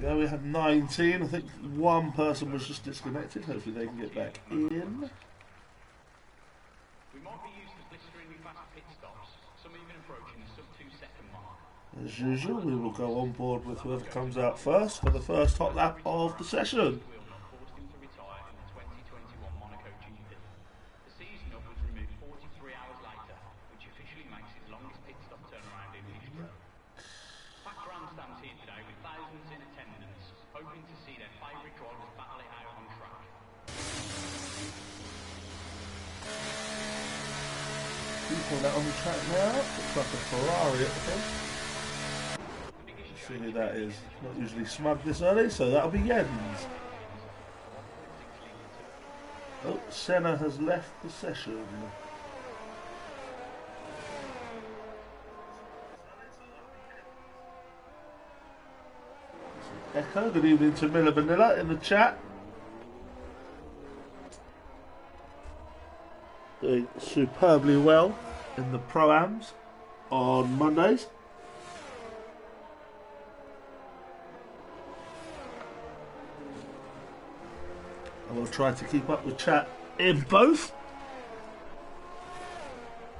we go, we have 19. I think one person was just disconnected. Hopefully they can get back in. We might be used to blisteringly fast pit stops, some even approaching the sub-2-second mark. As usual, we will go on board with whoever comes out first for the first hot lap of the session. Forced him to retire in the 2021 Monaco GP. The season up was removed 43 hours later, which officially makes his longest pit stop turnaround in history. Packed grandstands here today with thousands in attendance, hoping to see their favourite drivers battle it out on track. People out on the track now. Looks like a Ferrari at the front. See who that is. Not usually smug this early, so that'll be Jens. Oh, Senna has left the session. Echo, good evening to Miller Vanilla in the chat. Doing superbly well in the Pro-Ams on Mondays. I will try to keep up with chat in both.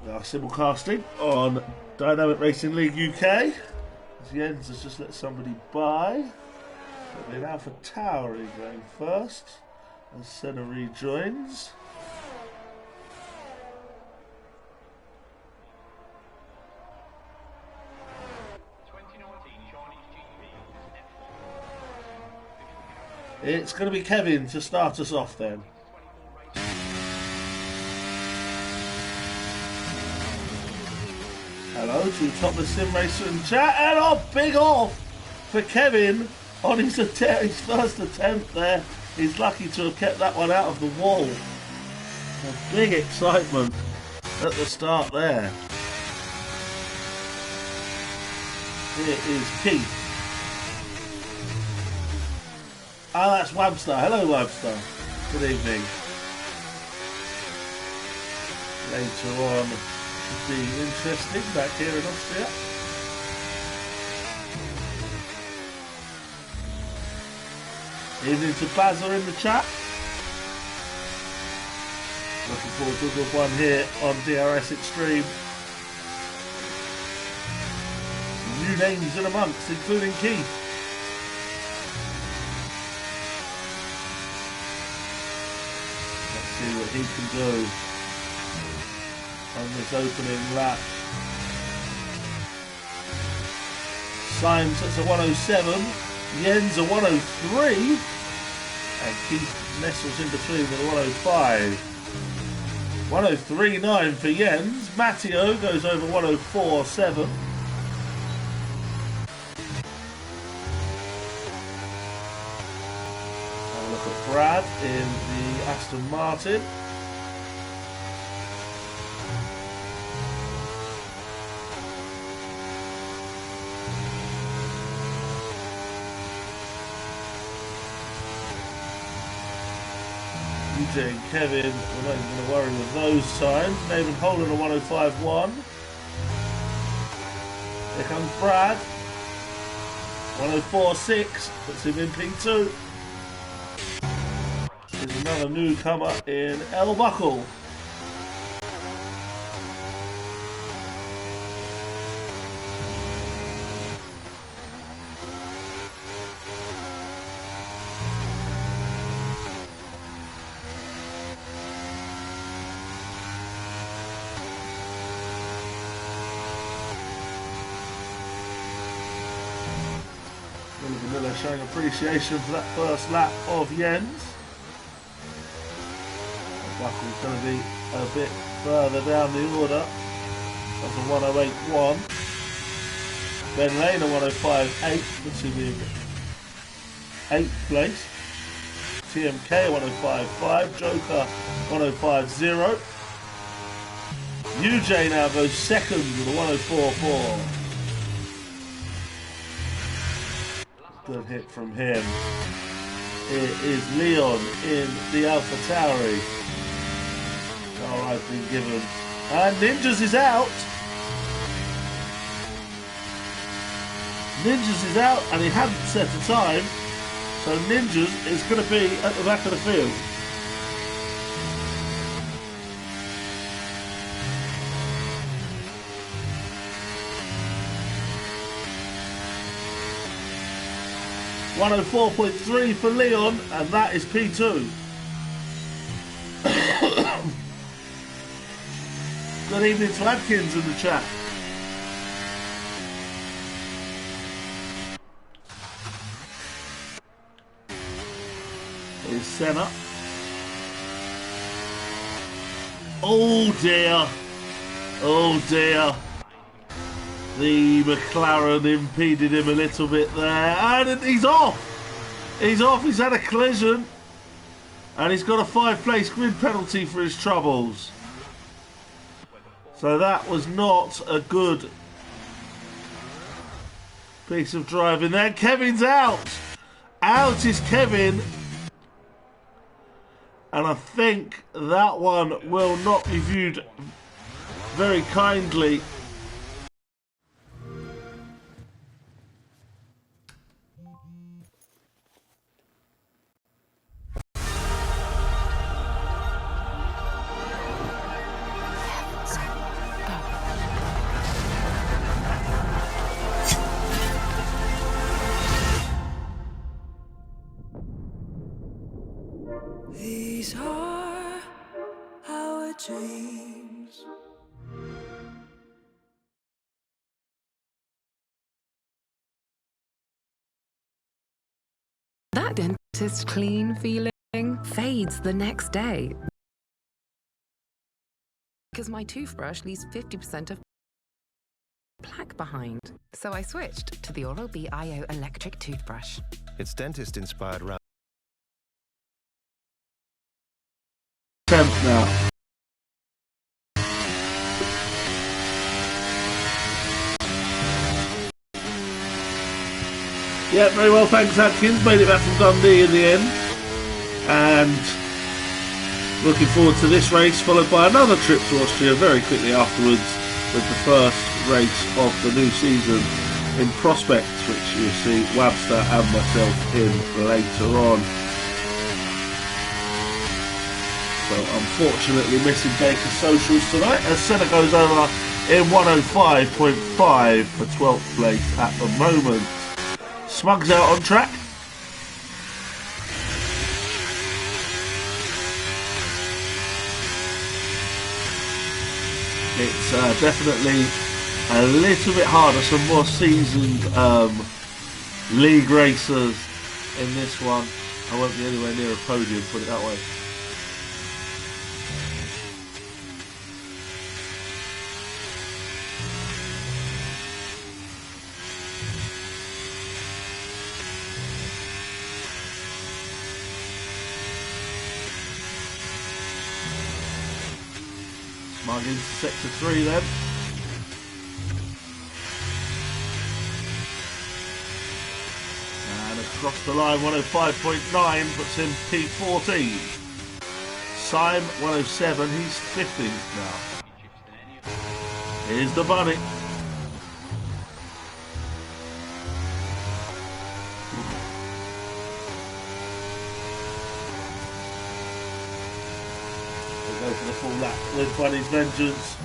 We are simulcasting on Dynamic Racing League UK. As Jens has just let somebody by. It'll be an Alpha Tauri going first as Senna rejoins. It's going to be Kevin to start us off then. Hello to Topless Sim Racer in chat, and big off for Kevin on his first attempt there. He's lucky to have kept that one out of the wall. A big excitement at the start there. Here is Keith. Ah, that's Wabster. Hello, Wabster. Good evening. Later on, should be interesting back here in Austria. Evening to Bazza in the chat. Looking forward to a good one here on DRS eXtreme. New names in amongst, including Keith. See what he can do on this opening lap. Symes that's a 107, Jens a 103, and Keith nestles in between with a 105. 103.9 for Jens. Matteo goes over 104.7. Look at Brad in the Aston Martin. UJ and Kevin, we're not even going to worry with those times. Nathan Holland a 105.1. Here comes Brad. 104.6, puts him in P2. There's another newcomer in El Buckle. Vanilla showing appreciation for that first lap of Jens. Buckle's going to be a bit further down the order. That's a 108.1. Ben Lane a 105.8, puts him in 8th place. TMK a 105.5, Joker 105.0. UJ now goes second with a 104.4. Good hit from him. Here is Leon in the Alpha Tauri. Oh, I've been given. And Ninjas is out. Ninjas is out and he hadn't set a time, so Ninjas is going to be at the back of the field. .104.3 for Leon, and that is P2. Good evening to Adkins in the chat. Here's Senna. Oh dear. Oh dear. The McLaren impeded him a little bit there. And he's off. He's off. He's had a collision. And he's got a 5-place grid penalty for his troubles. So that was not a good piece of driving there. Kevin's out. Out is Kevin. And I think that one will not be viewed very kindly. These are our dreams. That dentist clean feeling fades the next day. Because my toothbrush leaves 50% of plaque behind. So I switched to the Oral-B IO electric toothbrush. It's dentist-inspired round. 10th now. Yeah, very well, thanks Adkins. Made it back from Dundee in the end. And looking forward to this race, followed by another trip to Austria very quickly afterwards with the first race of the new season in Prospect, which you'll see Webster and myself in later on. So unfortunately missing Baker's socials tonight as Senna goes over in 105.5 for 12th place at the moment. Smug's out on track. It's definitely a little bit harder, some more seasoned league racers in this one. I won't be anywhere near a podium, put it that way. Smug into sector 3 then. And across the line, 105.9 puts him P14. Syme 107, he's 15th now. Here's the bunny. Go for the full lap with Bunny's Vengeance.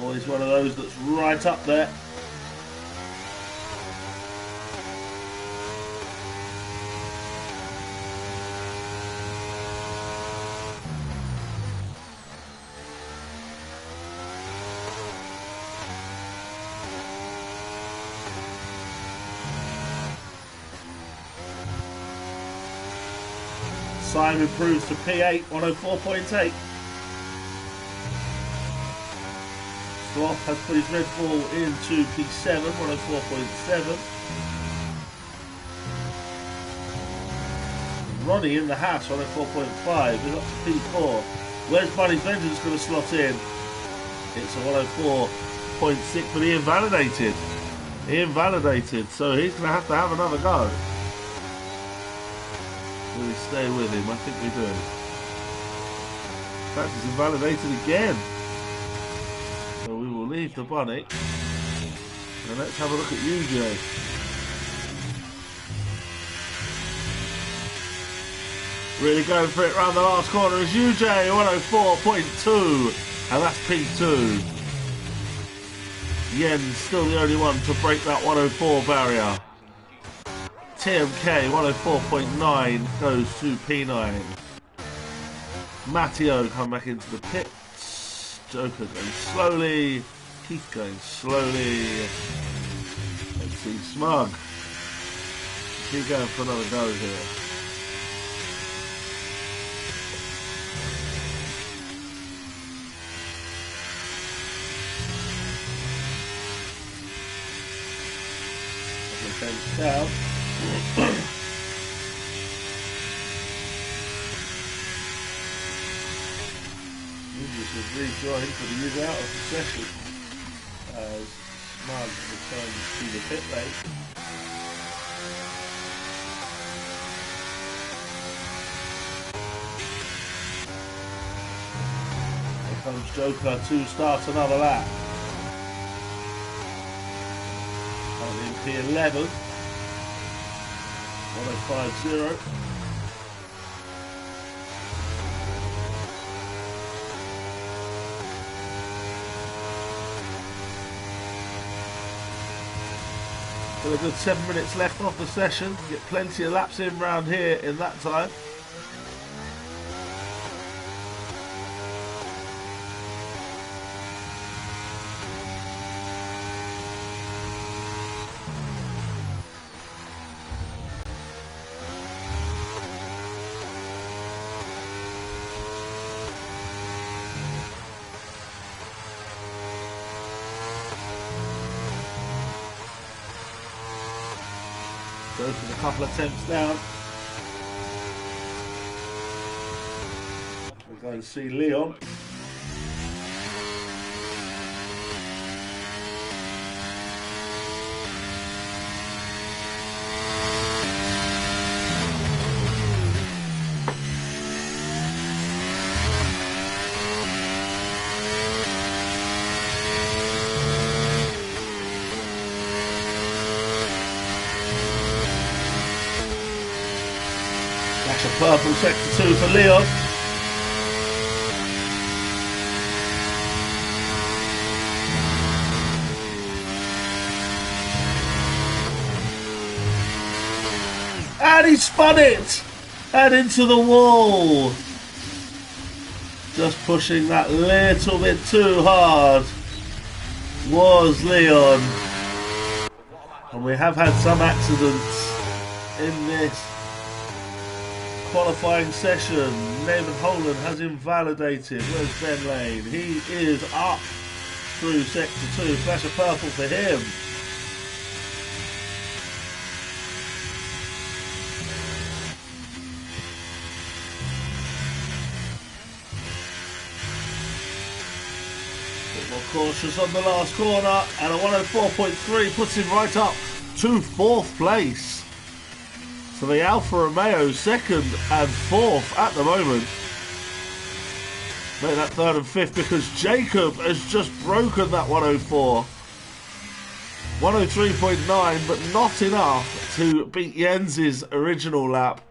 Always one of those that's right up there. Syme improves to P8, 104.8. Sloth has put his Red Bull into P7, 104.7. Ronnie in the house, 104.5. He's up to P4. Where's Bunny's Vengeance going to slot in? It's a 104.6, but he invalidated. So he's going to have another go. Will we stay with him? I think we do. In fact, he's invalidated again. So we will leave the bunny. And let's have a look at UJ. Really going for it round the last corner is UJ, 104.2, and that's P2. Yen's still the only one to break that 104 barrier. TMK, 104.9, goes to P9. Matteo come back into the pits. Joker going slowly. Keith going slowly. Let's see Smug. Is he going for another go here? Down. Lucas has rejoined for the use out of the session as Smug returns to the pit lane. Here comes Joker to start another lap. Currently in P11. 1050. Got a good 7 minutes left off the session. Get plenty of laps in round here in that time. Goes with a couple of attempts down. We're going to see Leon. That's a purple sector 2 for Leon. And he spun it! And into the wall! Just pushing that little bit too hard was Leon. And we have had some accidents in this qualifying session. Nathan Holland has invalidated. Where's Ben Lane? He is up through sector 2. Flash of purple for him. Bit more cautious on the last corner, and a 104.3 puts him right up to 4th place. So the Alfa Romeo 2nd and 4th at the moment. Make that 3rd and 5th because Jacob has just broken that 104. 103.9, but not enough to beat Jens's original lap.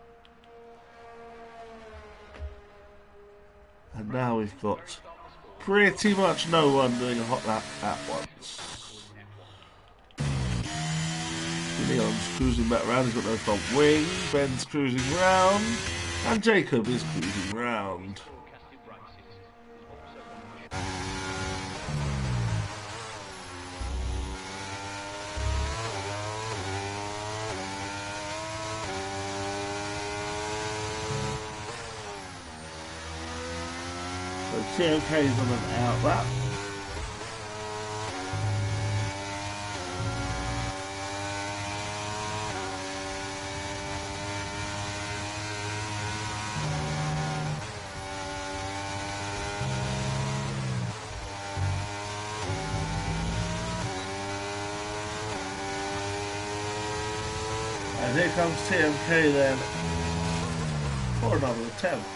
And now we've got pretty much no one doing a hot lap at once. Leon's cruising back round, he's got no front wing. Ben's cruising round, and Jacob is cruising round. So TOK's on an out lap. And here comes TMK then for another attempt.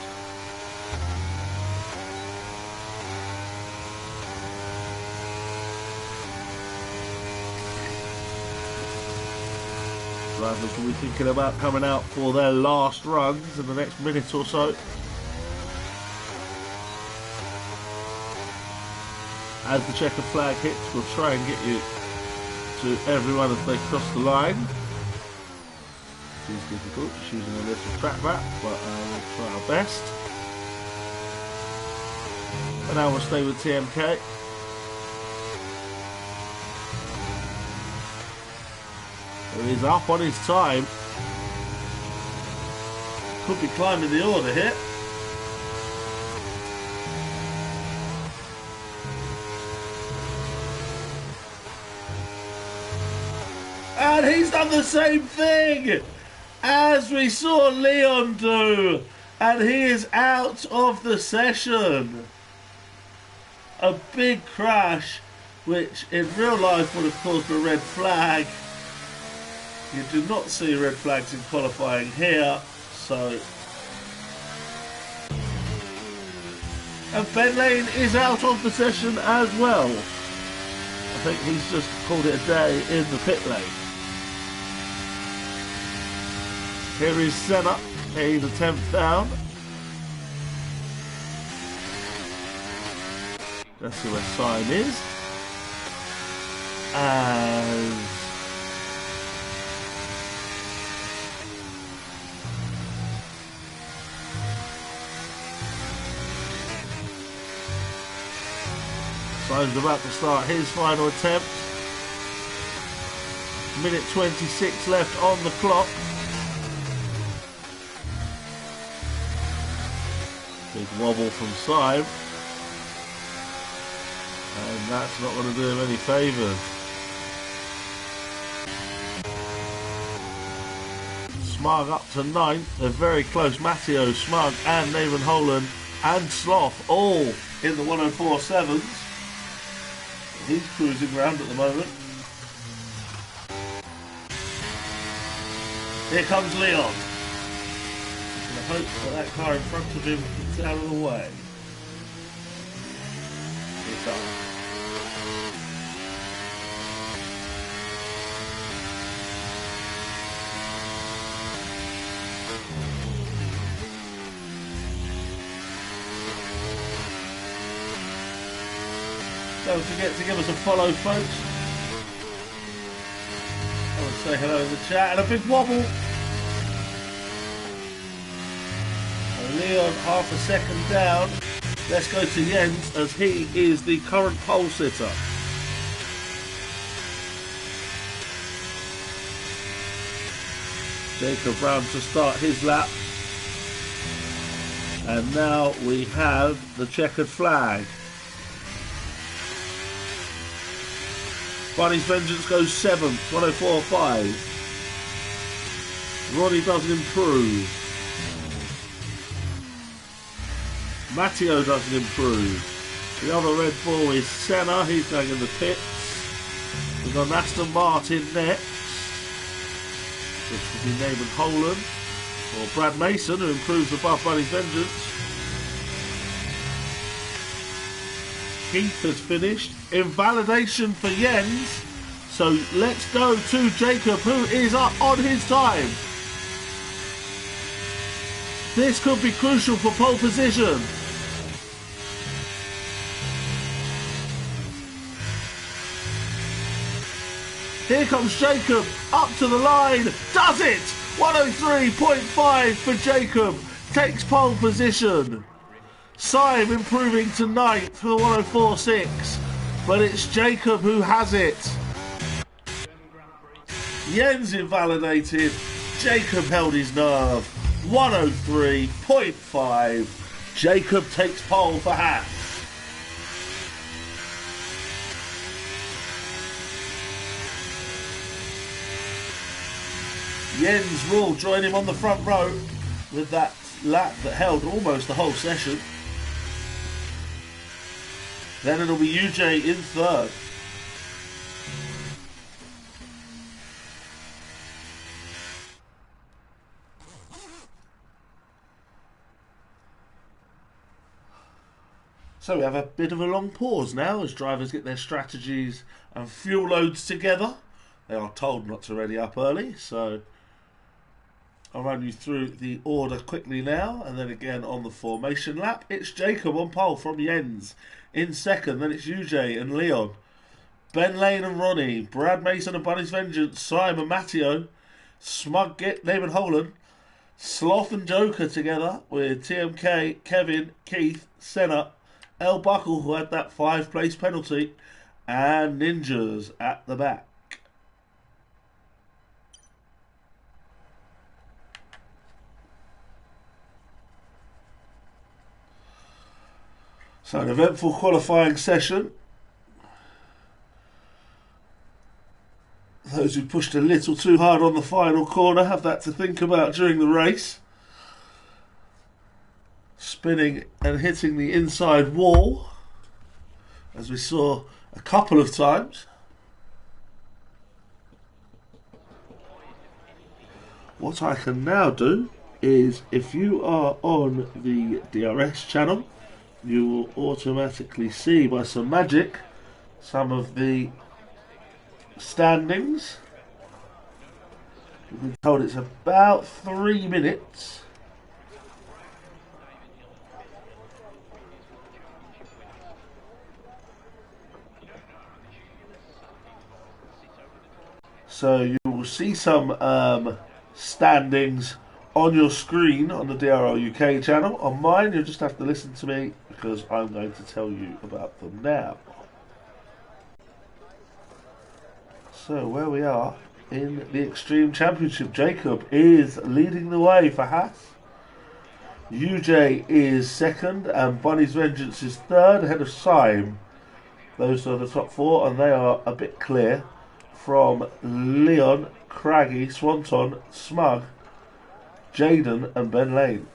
drivers will be thinking about coming out for their last runs in the next minute or so. As the checkered flag hits, we'll try and get you to everyone as they cross the line. It is difficult, just using a little track map, but we'll try our best. And now we'll stay with TMK. He's up on his time. Could be climbing the order here. And he's done the same thing as we saw Leon do. And he is out of the session. A big crash, which in real life would have caused a red flag. You do not see red flags in qualifying here, so... And Ben Lane is out of the session as well. I think he's just called it a day in the pit lane. Here is Senna, he's a 10th down. Let's see where Syme is. And... Syme's about to start his final attempt. Minute 26 left on the clock. Big wobble from Syme. And that's not going to do him any favours. Smug up to 9th. They're very close. Matteo, Smug and Naaman Holland and Sloth all in the 104.7s. He's cruising around at the moment. Here comes Leon. I hope that car in front of him gets out of the way. It's up. Don't forget to give us a follow, folks. I want to say hello in the chat. And a big wobble. And Leon half a second down. Let's go to Jens as he is the current pole sitter. Jacob Brown to start his lap. And now we have the checkered flag. Barney's Vengeance goes 7th, 104.5. Ronnie doesn't improve. Matteo doesn't improve. The other Red Bull is Senna, he's going in the pits. We've got Aston Martin next, which will be Naaman Holland, or Brad Mason, who improves above Barney's Vengeance. Keith has finished. Invalidation for Jens. So let's go to Jacob, who is up on his time. This could be crucial for pole position. Here comes Jacob, up to the line, does it! 103.5 for Jacob, takes pole position. Syme improving to 9th for the 104.6, but it's Jacob who has it. Jens invalidated, Jacob held his nerve. 103.5, Jacob takes pole for Haas. Jens will join him on the front row with that lap that held almost the whole session. Then it'll be UJ in 3rd. So we have a bit of a long pause now as drivers get their strategies and fuel loads together. They are told not to ready up early, so I'll run you through the order quickly now, and then again on the formation lap. It's Jacob on pole from Jens. In second, then it's UJ and Leon. Ben Lane and Ronnie. Brad Mason and Bunny's Vengeance. Simon Matteo. Smug Git, Damon Holland. Sloth and Joker together with TMK, Kevin, Keith, Senna, El Buckle, who had that 5-place penalty, and Ninjas at the back. So an eventful qualifying session. Those who pushed a little too hard on the final corner have that to think about during the race. Spinning and hitting the inside wall, as we saw a couple of times. What I can now do is, if you are on the DRS channel, you will automatically see by some magic some of the standings. We've been told it's about 3 minutes. So you will see some standings on your screen on the DRL UK channel. On mine, you'll just have to listen to me because I'm going to tell you about them now. So where we are in the eXtreme Championship, Jacob is leading the way for Haas. UJ is second and Bunny's Vengeance is third, ahead of Sime. Those are the top 4, and they are a bit clear from Leon, Craggy, Swanton, Smug, Jaden and Ben Lane.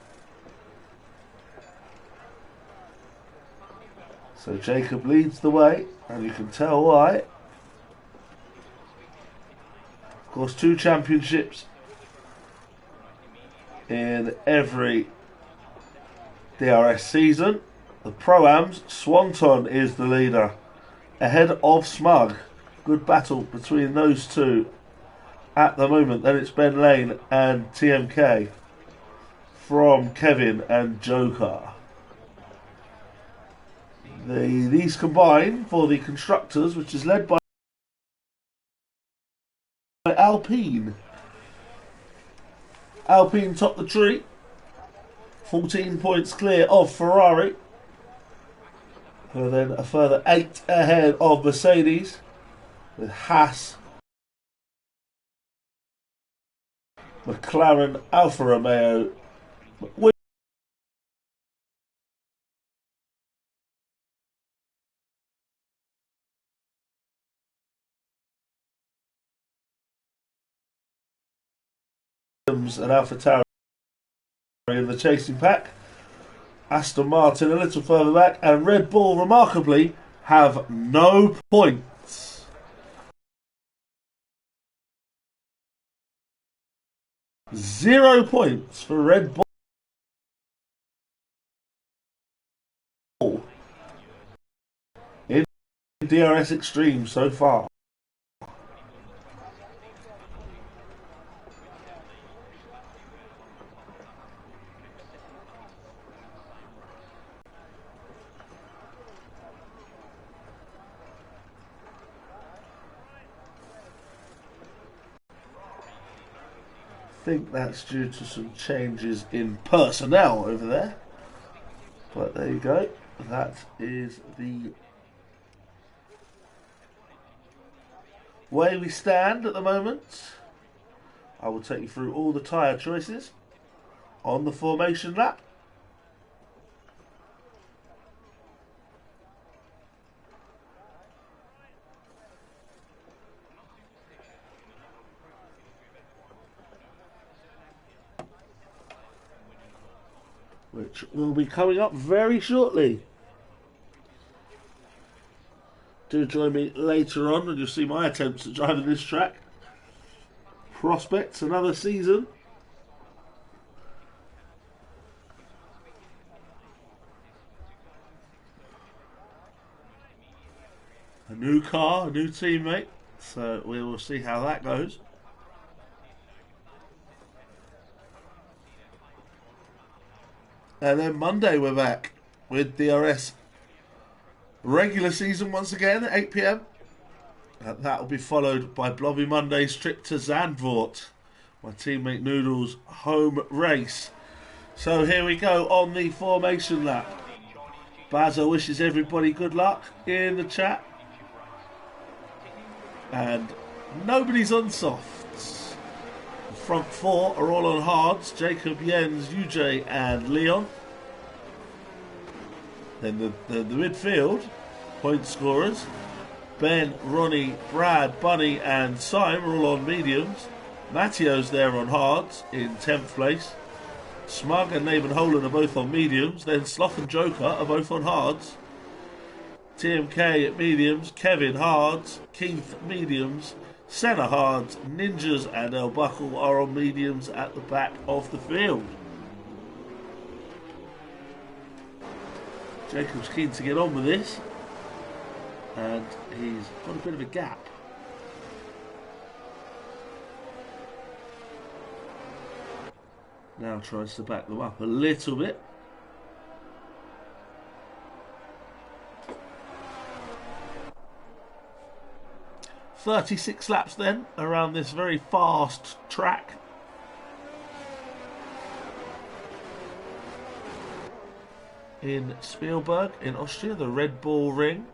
So Jacob leads the way, and you can tell why. Of course, 2 championships in every DRS season. The Pro-Ams, Swanton is the leader, ahead of Smug. Good battle between those two at the moment. Then it's Ben Lane and TMK from Kevin and Joker. These combine for the constructors, which is led by Alpine. Alpine top the tree, 14 points clear of Ferrari, and then a further 8 ahead of Mercedes, with Haas, McLaren, Alfa Romeo, Williams and AlphaTauri in the chasing pack. Aston Martin a little further back, and Red Bull remarkably have no points. Zero points for Red Bull in DRS eXtreme so far. I think that's due to some changes in personnel over there, but there you go. That is the way we stand at the moment. I will take you through all the tyre choices on the formation lap. Which will be coming up very shortly. Do join me later on and you'll see my attempts at driving this track. Prospects, another season. A new car, a new teammate. So we will see how that goes. And then Monday we're back with DRS regular season once again at 8 PM. And that will be followed by Blobby Monday's trip to Zandvoort, my teammate Noodle's home race. So here we go on the formation lap. Bazo wishes everybody good luck in the chat. And nobody's on softs. The front four are all on hards. Jacob, Jens, UJ and Leon. Then the midfield, point scorers. Ben, Ronnie, Brad, Bunny and Sim are all on mediums. Matteo's there on hards in 10th place. Smug and Naben Holan are both on mediums. Then Sloth and Joker are both on hards. TMK at mediums. Kevin hards. Keith mediums. Senna hards. Ninjas and El Buckle are on mediums at the back of the field. Jacob's keen to get on with this. And he's got a bit of a gap. Now tries to back them up a little bit. "36 laps then around this very fast track. In Spielberg in Austria, the Red Bull Ring.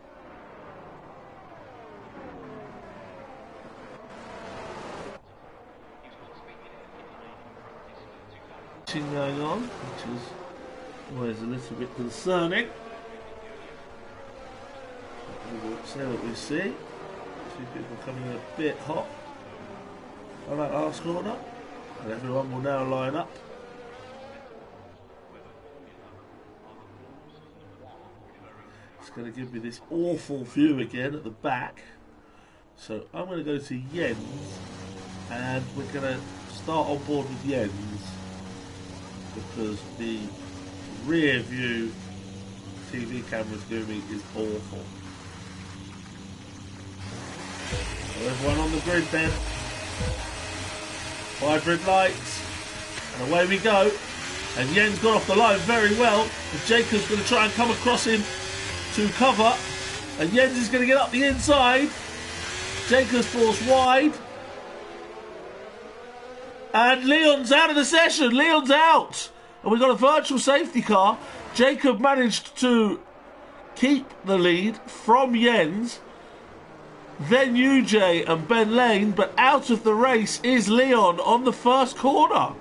Going on, which is always a little bit concerning. We'll see what we see. Two people coming in a bit hot on that last corner, and everyone will now line up. It's going to give me this awful view again at the back, so I'm going to go to Jens, and we're going to start on board with Jens, because the rear view TV camera's giving me is awful. So everyone on the grid then. 5 red lights. And away we go. And Jens got off the line very well. And Jacob's going to try and come across him to cover. And Jens is going to get up the inside. Jacobs falls wide. And Leon's out of the session. Leon's out. And we've got a virtual safety car. Jacob managed to keep the lead from Jens. Then UJ and Ben Lane. But out of the race is Leon on the first corner.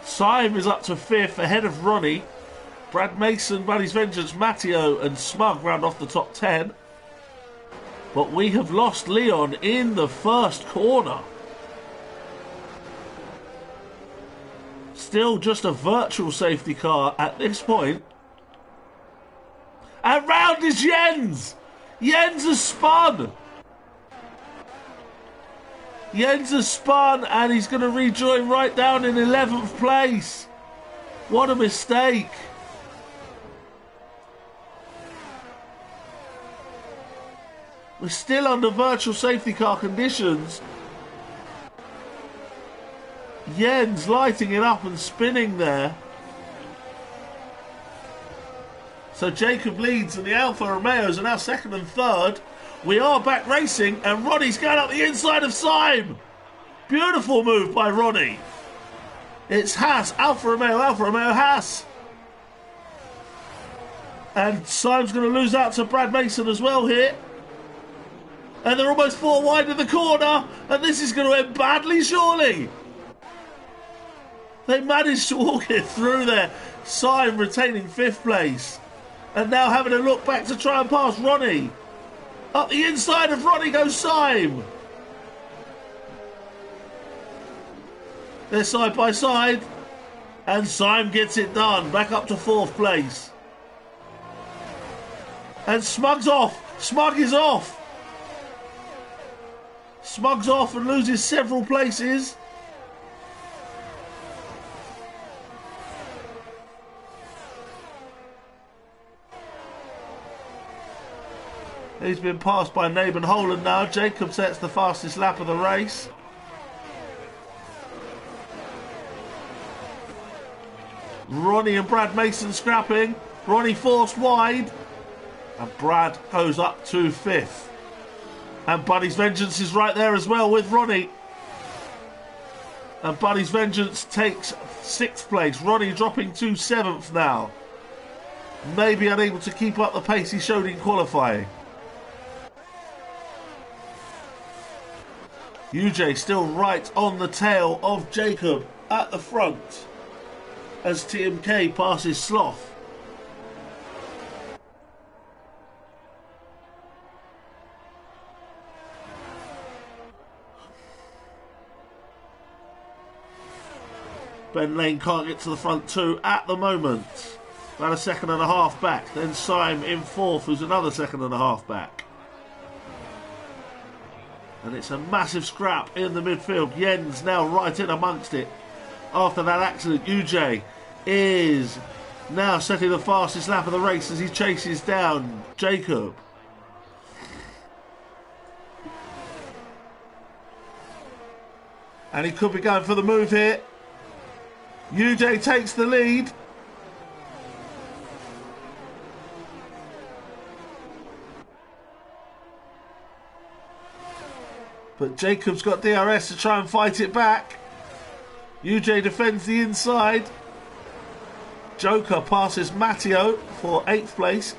Sim is up to 5th ahead of Ronnie. Brad Mason, Buddy's Vengeance, Matteo and Smug round off the top 10. But we have lost Leon in the first corner. Still just a virtual safety car at this point. And round is Jens! Jens has spun! Jens has spun and he's going to rejoin right down in 11th place. What a mistake. We're still under virtual safety car conditions. Jens lighting it up and spinning there. So Jacob leads and the Alfa Romeos are now second and third. We are back racing and Ronnie's going up the inside of Sim. Beautiful move by Ronnie. It's Haas, Alfa Romeo, Haas. And Sim's going to lose out to Brad Mason as well here. And they're almost 4 wide in the corner. And this is going to end badly, surely. They managed to walk it through there. Sim retaining 5th place. And now having a look back to try and pass Ronnie. Up the inside of Ronnie goes Sim. They're side by side. And Sim gets it done. Back up to 4th place. And Smug's off. Smug is off. Smug's off and loses several places. He's been passed by Naben Holan now. Jacob sets the fastest lap of the race. Ronnie and Brad Mason scrapping. Ronnie forced wide. And Brad goes up to 5th. And Buddy's Vengeance is right there as well with Ronnie. And Buddy's Vengeance takes 6th place. Ronnie dropping to 7th now. Maybe unable to keep up the pace he showed in qualifying. UJ still right on the tail of Jacob at the front as TMK passes Sloth. Ben Lane can't get to the front two at the moment. About a second and a half back. Then Syme in 4th, who's another second and a half back. And it's a massive scrap in the midfield. Jens now right in amongst it. After that accident, UJ is now setting the fastest lap of the race as he chases down Jacob. And he could be going for the move here. UJ takes the lead. But Jacob's got DRS to try and fight it back. UJ defends the inside. Joker passes Matteo for 8th place.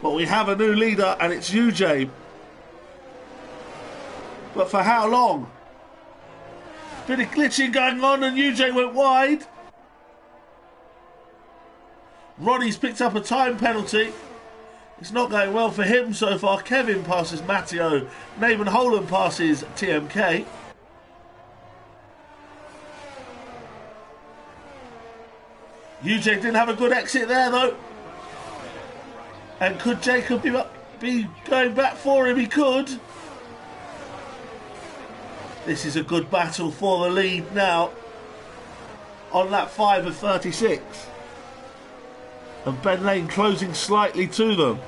But we have a new leader and it's UJ. But for how long? Bit of glitching going on and UJ went wide. Ronnie's picked up a time penalty. It's not going well for him so far. Kevin passes Matteo. Naaman Holland passes TMK. UJ didn't have a good exit there though. And could Jacob be going back for him? He could. This is a good battle for the lead now. On lap 5 of 36. And Ben Lane closing slightly to them.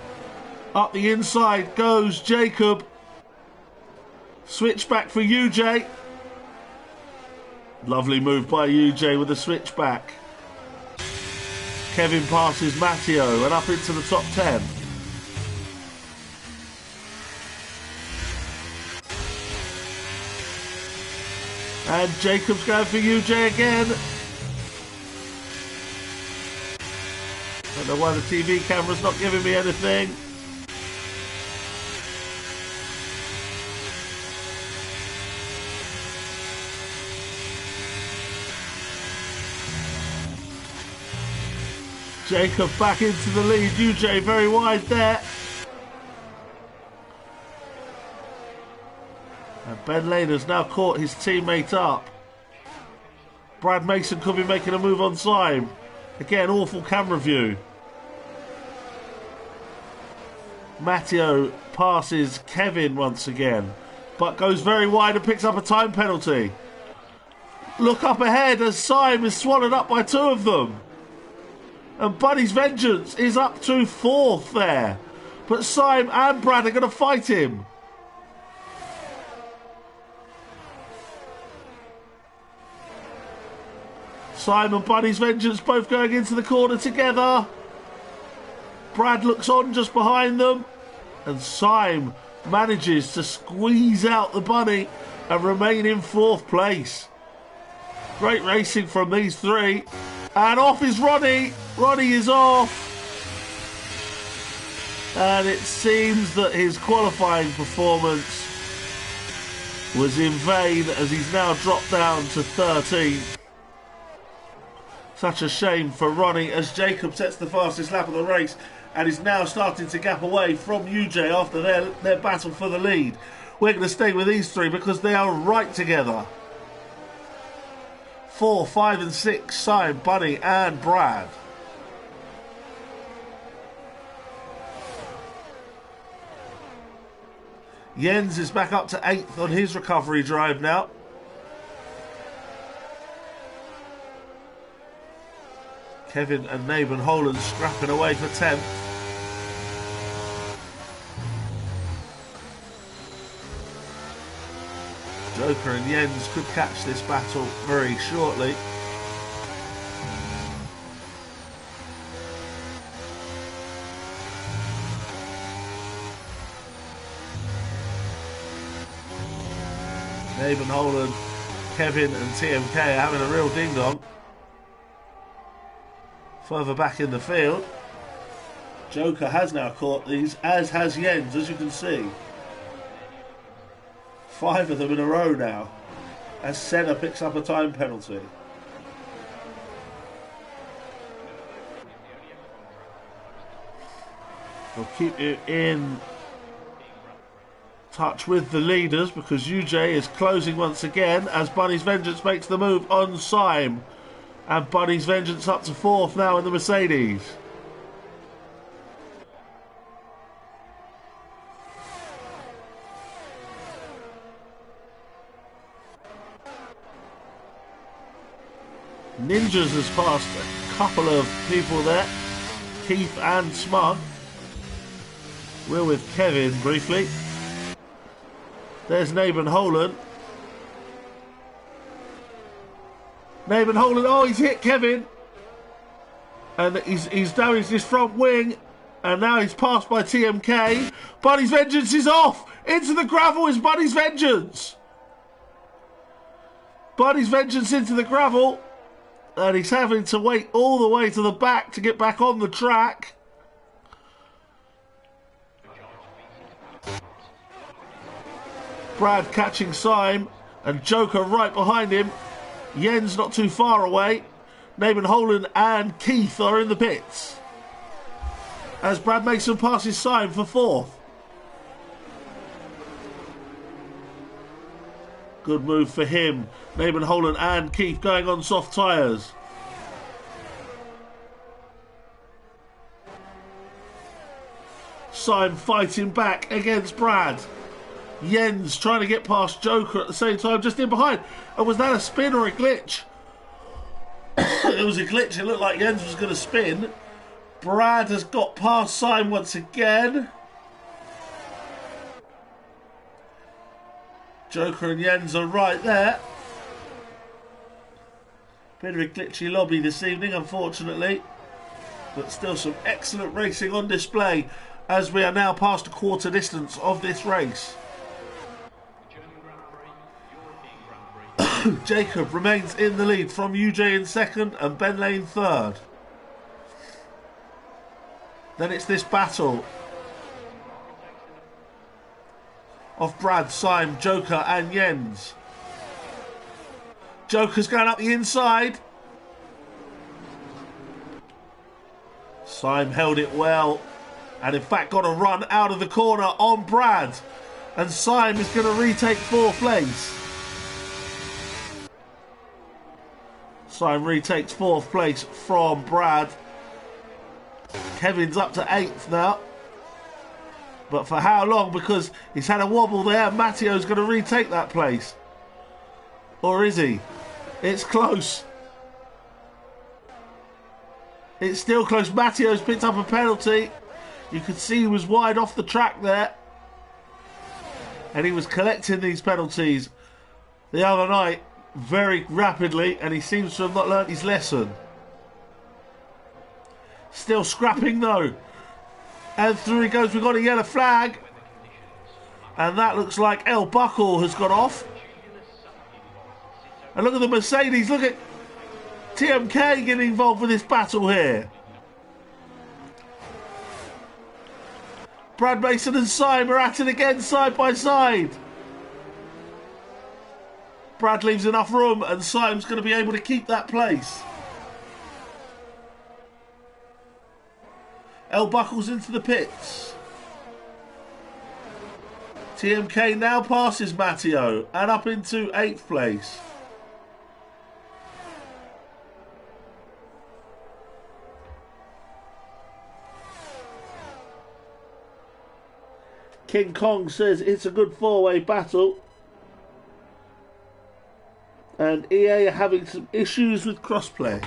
Up the inside goes Jacob. Switchback for UJ. Lovely move by UJ with the switchback. Kevin passes Matteo and up into the top 10. And Jacob's going for UJ again. Don't know why the TV camera's not giving me anything. Jacob back into the lead. UJ very wide there. And Ben Lane has now caught his teammate up. Brad Mason could be making a move on Syme. Again, awful camera view. Matteo passes Kevin once again, but goes very wide and picks up a time penalty. Look up ahead as Syme is swallowed up by 2 of them. And Buddy's Vengeance is up to 4th there. But Syme and Brad are going to fight him. Syme and Buddy's Vengeance both going into the corner together. Brad looks on just behind them. And Syme manages to squeeze out the bunny and remain in 4th place. Great racing from these 3. And off is Ronnie. Ronnie is off. And it seems that his qualifying performance was in vain as he's now dropped down to 13th. Such a shame for Ronnie as Jacob sets the fastest lap of the race and is now starting to gap away from UJ after their battle for the lead. We're going to stay with these 3 because they are right together. 4, 5 and 6, Syme, Buddy and Brad. Jens is back up to 8th on his recovery drive now. Kevin and Naaman Holland scrapping away for 10th. Joker and Jens could catch this battle very shortly. Naben Holland, Kevin and TMK are having a real ding-dong. Further back in the field. Joker has now caught these, as has Jens, as you can see. 5 of them in a row now, as Senna picks up a time penalty. We'll keep you in touch with the leaders because UJ is closing once again as Bunny's Vengeance makes the move on Syme. And Bunny's Vengeance up to 4th now in the Mercedes. Ninjas has passed a couple of people there. Keith and Smug. We're with Kevin briefly. There's Naben Holland. Naben Holland, oh, he's hit Kevin. And he's damaged his front wing. And now he's passed by TMK. Bunny's Vengeance is off. Into the gravel is Bunny's Vengeance. Bunny's Vengeance into the gravel. And he's having to wait all the way to the back to get back on the track. Brad catching Syme and Joker right behind him. Jens not too far away. Naben Holland and Keith are in the pits. As Brad Mason passes Syme for 4th. Good move for him. Naben Holland and Keith going on soft tyres. Syme fighting back against Brad. Jens trying to get past Joker at the same time, just in behind. And was that a spin or a glitch? It was a glitch. It looked like Jens was going to spin. Brad has got past Syme once again. Joker and Jens are right there. Bit of a glitchy lobby this evening, unfortunately. But still some excellent racing on display as we are now past a quarter distance of this race. Jacob remains in the lead from UJ in 2nd and Ben Lane 3rd. Then it's this battle of Brad, Syme, Joker and Jens. Joker's going up the inside. Syme held it well and in fact got a run out of the corner on Brad. And Syme is going to retake 4th place. Syme retakes 4th place from Brad. Kevin's up to 8th now. But for how long? Because he's had a wobble there. Matteo's going to retake that place. Or is he? It's close. It's still close. Matteo's picked up a penalty. You could see he was wide off the track there. And he was collecting these penalties the other night very rapidly. And he seems to have not learnt his lesson. Still scrapping though. And through he goes. We've got a yellow flag. And that looks like El Buckle has got off. And look at the Mercedes. Look at TMK getting involved with this battle here. Brad Mason and Syme are at it again side by side. Brad leaves enough room and Syme's going to be able to keep that place. El Buckle's into the pits. TMK now passes Matteo and up into 8th place. King Kong says it's a good 4-way battle. And EA are having some issues with crossplay.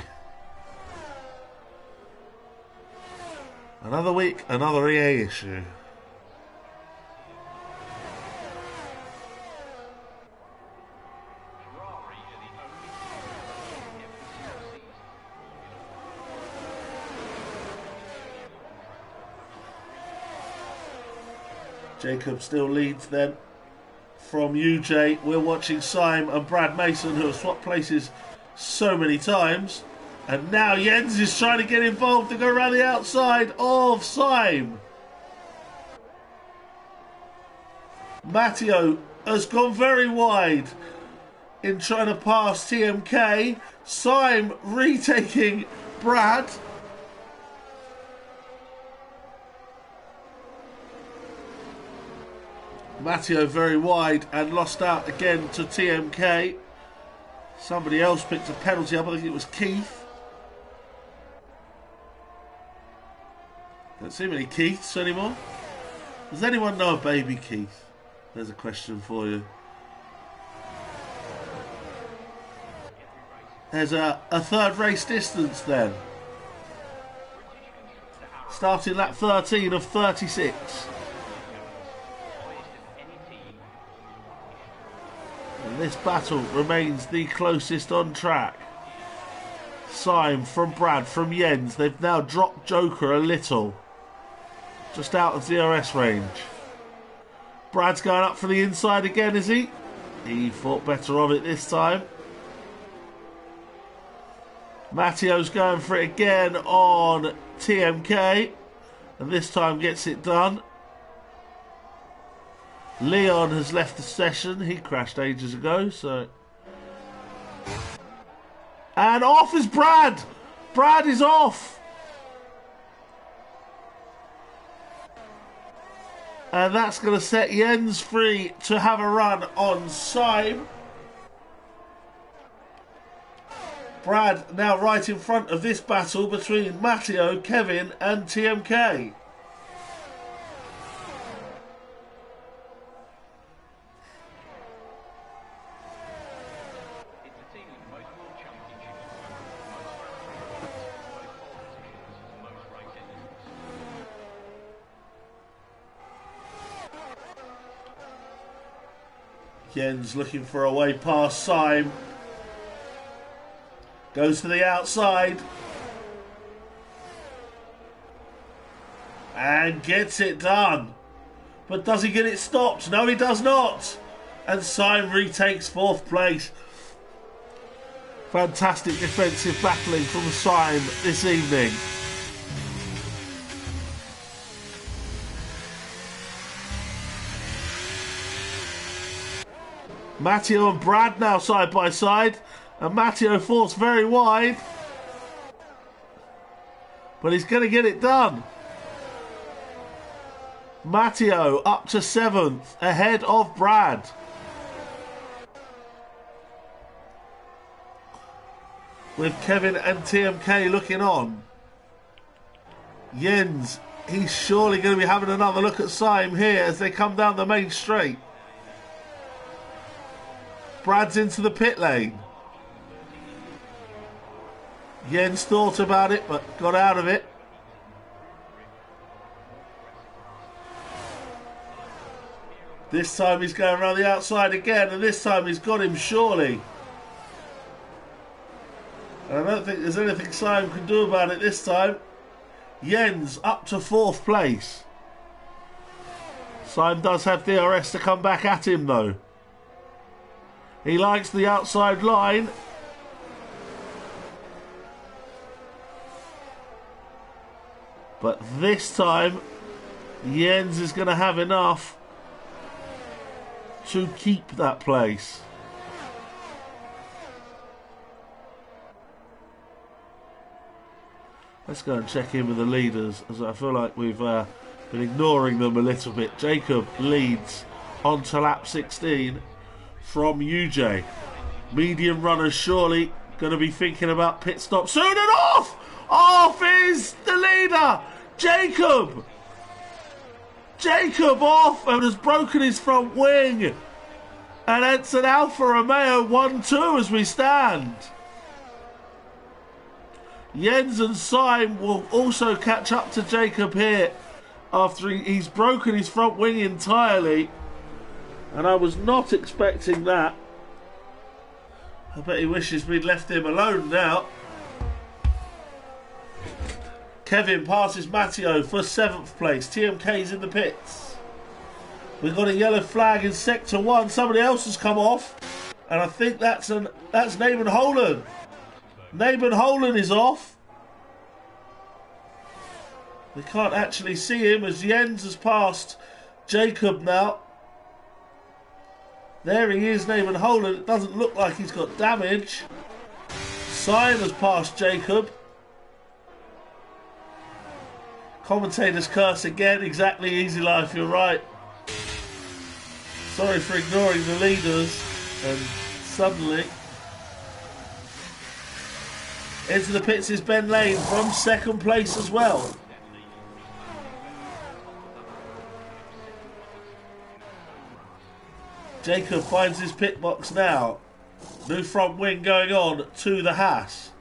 Another week, another EA issue. Jacob still leads then. from UJ. We're watching Syme and Brad Mason, who have swapped places so many times. And now Jens is trying to get involved to go around the outside of Syme. Matteo has gone very wide in trying to pass TMK. Syme retaking Brad. Matteo very wide and lost out again to TMK. Somebody else picked a penalty up. I think it was Keith. Don't see many Keiths anymore. Does anyone know a baby Keith? There's a question for you. There's a third race distance then. Starting lap 13 of 36. And this battle remains the closest on track. Syme from Brad, from Jens. They've now dropped Joker a little. Just out of DRS range. Brad's going up for the inside again, is he? He thought better of it this time. Matteo's going for it again on TMK. And this time gets it done. Leon has left the session. He crashed ages ago, so... And off is Brad! Brad is off! And that's going to set Jens free to have a run on Syme. Brad now right in front of this battle between Matteo, Kevin and TMK. Jens looking for a way past Syme. Goes to the outside. And gets it done. But does he get it stopped? No, he does not. And Syme retakes fourth place. Fantastic defensive battling from Syme this evening. Matteo and Brad now side by side. And Matteo forced very wide. But he's going to get it done. Matteo up to 7th, ahead of Brad. With Kevin and TMK looking on. Jens, he's surely going to be having another look at Syme here as they come down the main straight. Brad's into the pit lane. Jens thought about it, but got out of it. This time he's going around the outside again, and this time he's got him, surely. And I don't think there's anything Syme can do about it this time. Jens up to 4th place. Syme does have DRS to come back at him, though. He likes the outside line. But this time, Jens is going to have enough to keep that place. Let's go and check in with the leaders, as I feel like we've been ignoring them a little bit. Jacob leads on to lap 16 from UJ. Medium runners surely going to be thinking about pit stop soon, and off! Off is the leader, Jacob! Jacob off and has broken his front wing. And it's an Alfa Romeo 1-2 as we stand. Jens and Syme will also catch up to Jacob here after he's broken his front wing entirely. And I was not expecting that. I bet he wishes we'd left him alone now. Kevin passes Matteo for 7th place. TMK's in the pits. We've got a yellow flag in sector 1. Somebody else has come off. And I think that's Naaman Holan. Naaman Holan is off. We can't actually see him as Jens has passed Jacob now. There he is, Naaman Holan. It doesn't look like he's got damage. Simon has passed Jacob. Commentator's curse again. Exactly, Easy Life, you're right. Sorry for ignoring the leaders. And suddenly into the pits is Ben Lane from second place as well. Jacob finds his pit box now. New front wing going on to the Haas.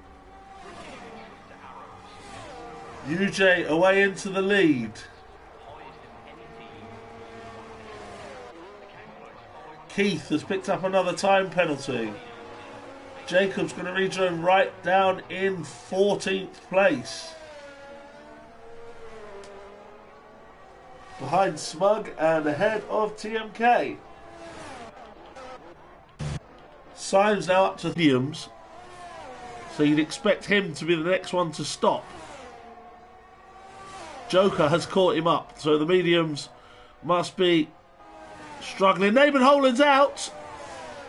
UJ away into the lead. Keith has picked up another time penalty. Jacob's going to rejoin right down in 14th place. Behind Smug and ahead of TMK. Symes now up to mediums. So you'd expect him to be the next one to stop. Joker has caught him up. So the mediums must be struggling. Naaman Holan's out.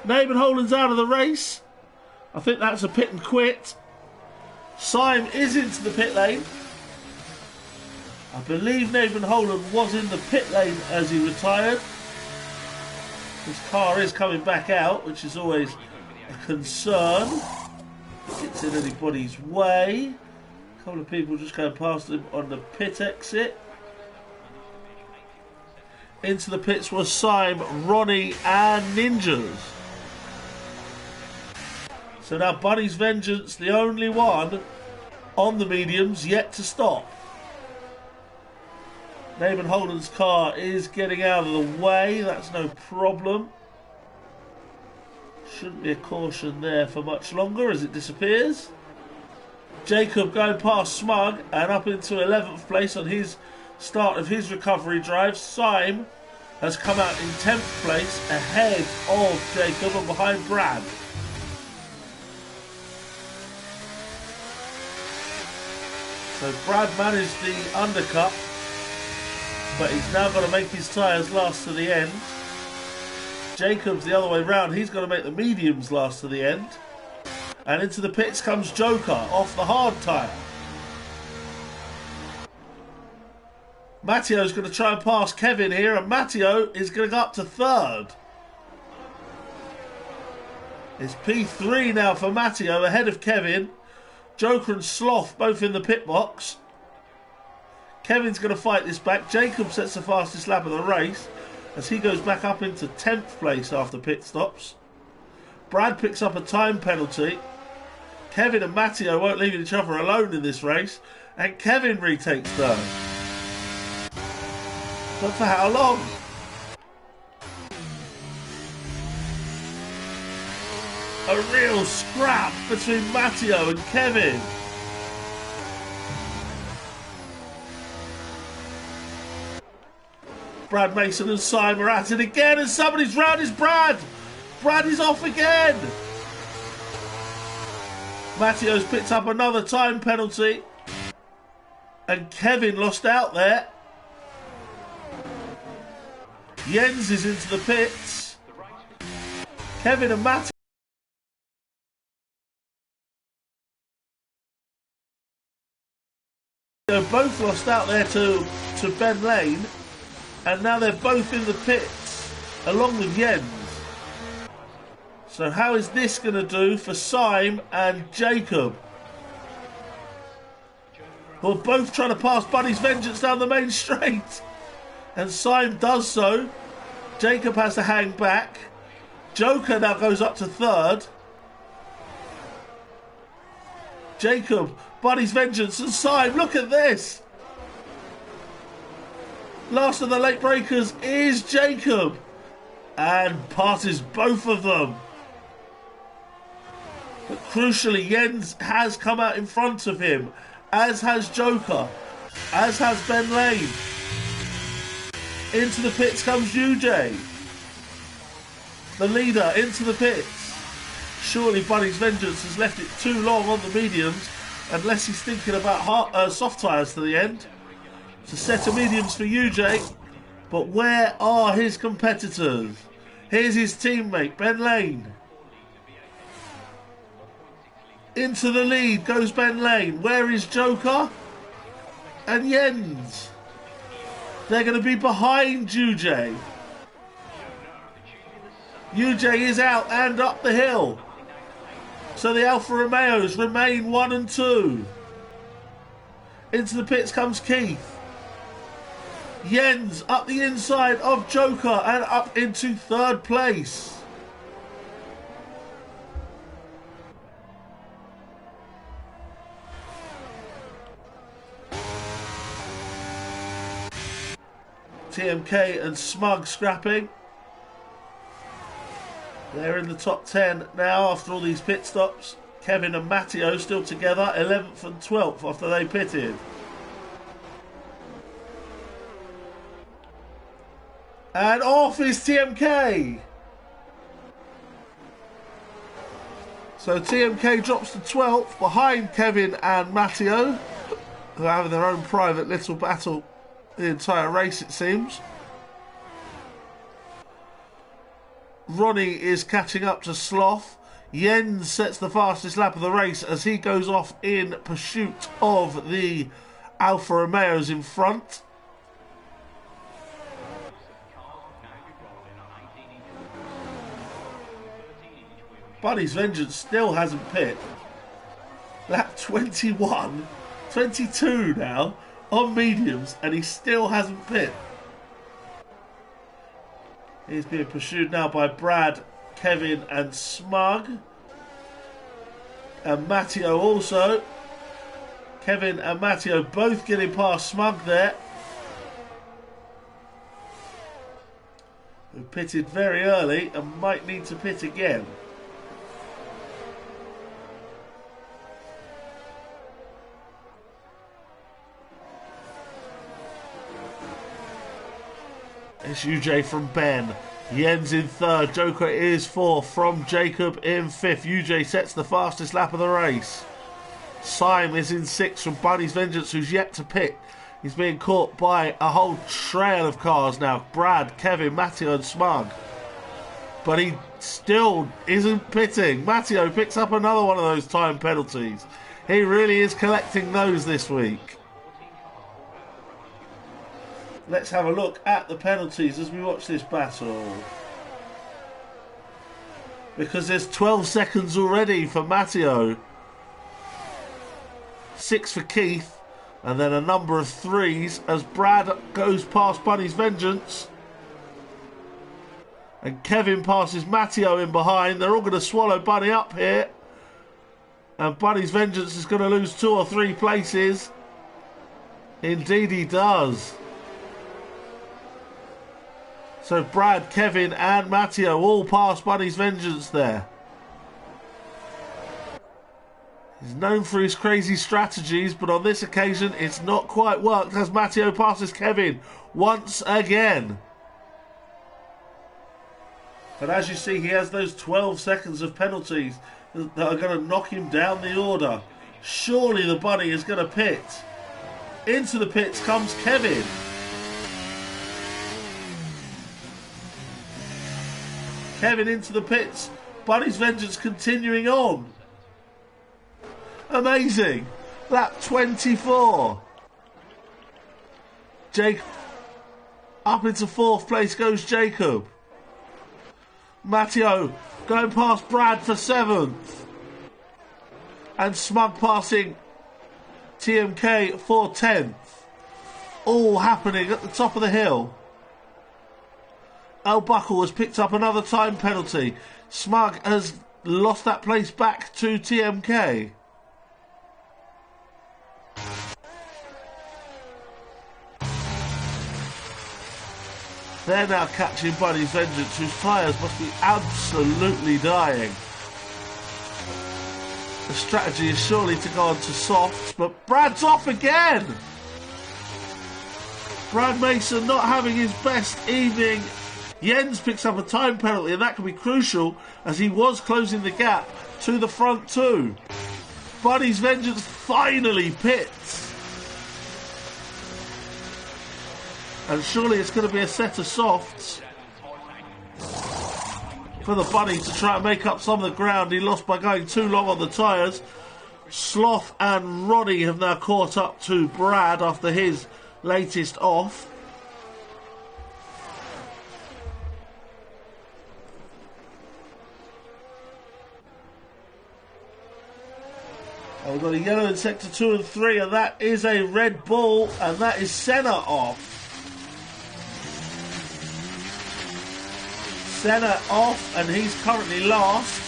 Naaman Holan's out of the race. I think that's a pit and quit. Syme is into the pit lane. I believe Naaman Holan was in the pit lane as he retired. His car is coming back out, which is always a concern. Gets in anybody's way. A couple of people just going past him on the pit exit. Into the pits was Syme, Ronnie and Ninjas. So now Bunny's Vengeance, the only one on the mediums yet to stop. Naaman Holan's car is getting out of the way. That's no problem. Shouldn't be a caution there for much longer as it disappears. Jacob going past Smug and up into 11th place on his start of his recovery drive. Syme has come out in 10th place ahead of Jacob and behind Brad. So Brad managed the undercut, but he's now got to make his tyres last to the end. Jacob's the other way round. He's got to make the mediums last to the end. And into the pits comes Joker off the hard tyre. Matteo's going to try and pass Kevin here, and Matteo is going to go up to third. It's P3 now for Matteo ahead of Kevin. Joker and Sloth both in the pit box. Kevin's going to fight this back. Jacob sets the fastest lap of the race as he goes back up into 10th place after pit stops. Brad picks up a time penalty. Kevin and Matteo won't leave each other alone in this race, and Kevin retakes third. But for how long? A real scrap between Matteo and Kevin. Brad Mason and Syme are at it again, and somebody's round is Brad. Brad is off again. Matteo's picked up another time penalty, and Kevin lost out there. Jens is into the pits. Kevin and Matteo both lost out there to Ben Lane, and now they're both in the pits along with Jens. So how is this going to do for Syme and Jacob, who are both trying to pass Bunny's Vengeance down the main straight? And Syme does so. Jacob has to hang back. Joker now goes up to third. Jacob, Bunny's Vengeance and Syme. Look at this. Last of the late breakers is Jacob, and passes both of them. But crucially, Jens has come out in front of him, as has Joker, as has Ben Lane. Into the pits comes UJ. The leader into the pits. Surely Bunny's Vengeance has left it too long on the mediums, unless he's thinking about soft tyres to the end. It's a set of mediums for UJ, but where are his competitors? Here's his teammate, Ben Lane. Into the lead goes Ben Lane. Where is Joker? And Jens. They're going to be behind UJ. UJ is out and up the hill. So the Alfa Romeos remain 1 and 2. Into the pits comes Keith. Jens up the inside of Joker and up into 3rd place. TMK and Smug scrapping. They're in the top 10 now after all these pit stops. Kevin and Matteo still together, 11th and 12th after they pitted. And off is TMK. So TMK drops to 12th behind Kevin and Matteo, who are having their own private little battle the entire race, it seems. Ronnie is catching up to Sloth. Jens sets the fastest lap of the race as he goes off in pursuit of the Alfa Romeos in front. Bunny's Vengeance still hasn't pit. Lap 21, 22 now on mediums, and he still hasn't pit. He's being pursued now by Brad, Kevin and Smug. And Matteo also. Kevin and Matteo both getting past Smug there, who pitted very early and might need to pit again. It's UJ from Ben. Jens in 3rd. Joker is 4th. From Jacob in 5th. UJ sets the fastest lap of the race. Syme is in 6th from Bunny's Vengeance, who's yet to pit. He's being caught by a whole trail of cars now. Brad, Kevin, Matteo and Smug. But he still isn't pitting. Matteo picks up another one of those time penalties. He really is collecting those this week. Let's have a look at the penalties as we watch this battle. Because there's 12 seconds already for Matteo. 6 for Keith. And then a number of 3s as Brad goes past Bunny's Vengeance. And Kevin passes Matteo in behind. They're all going to swallow Bunny up here. And Bunny's Vengeance is going to lose 2 or 3 places. Indeed he does. So Brad, Kevin and Matteo all pass Bunny's Vengeance there. He's known for his crazy strategies, but on this occasion it's not quite worked as Matteo passes Kevin once again. And as you see, he has those 12 seconds of penalties that are going to knock him down the order. Surely the Bunny is going to pit. Into the pits comes Kevin. Kevin into the pits. Bunny's Vengeance continuing on. Amazing. Lap 24. Jake up into 4th place goes Jacob. Matteo going past Brad for 7th. And Smug passing TMK for 10th. All happening at the top of the hill. El Buckle has picked up another time penalty. Smug has lost that place back to TMK. They're now catching Bunny's Vengeance, whose tyres must be absolutely dying. The strategy is surely to go on to softs, but Brad's off again! Brad Mason not having his best evening. Jens picks up a time penalty, and that can be crucial as he was closing the gap to the front two. Bunny's Vengeance finally pits. And surely it's going to be a set of softs for the Bunny to try and make up some of the ground he lost by going too long on the tyres. Sloth and Ronnie have now caught up to Brad after his latest off. And we've got a yellow in sector 2 and 3, and that is a red ball, and that is Senna off. Senna off, and he's currently last.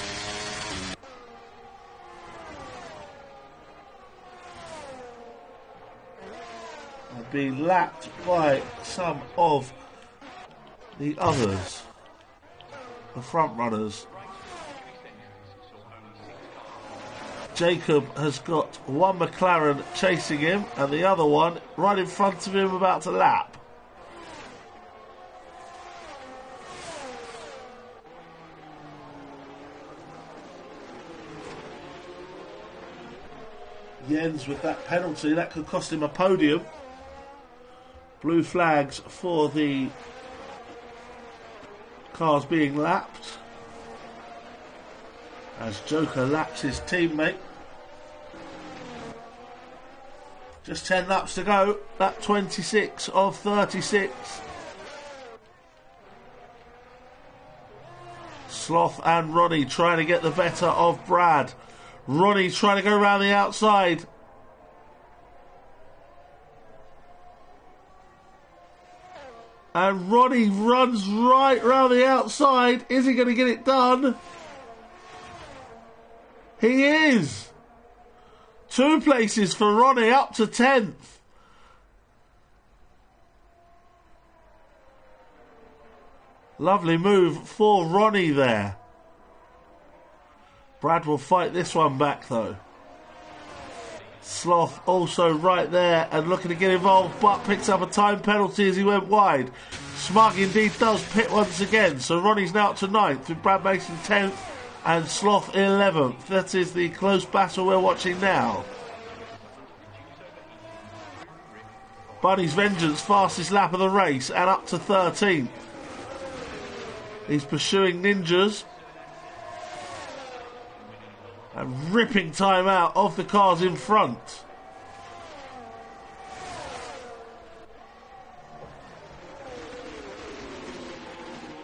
And being lapped by some of the others, the front runners. Jacob has got one McLaren chasing him, and the other one right in front of him about to lap. Jens with that penalty, that could cost him a podium. Blue flags for the cars being lapped as Joker laps his teammate. Just 10 laps to go, lap 26 of 36. Sloth and Ronnie trying to get the better of Brad. Ronnie trying to go around the outside. And Ronnie runs right round the outside. Is he going to get it done? He is. 2 places for Ronnie, up to 10th. Lovely move for Ronnie there. Brad will fight this one back though. Sloth also right there and looking to get involved, but picks up a time penalty as he went wide. Smug indeed does pit once again, so Ronnie's now up to 9th with Brad Mason 10th and Sloth 11th. That is the close battle we're watching now. Bunny's Vengeance, fastest lap of the race and up to 13th. He's pursuing Ninjas and ripping time out of the cars in front.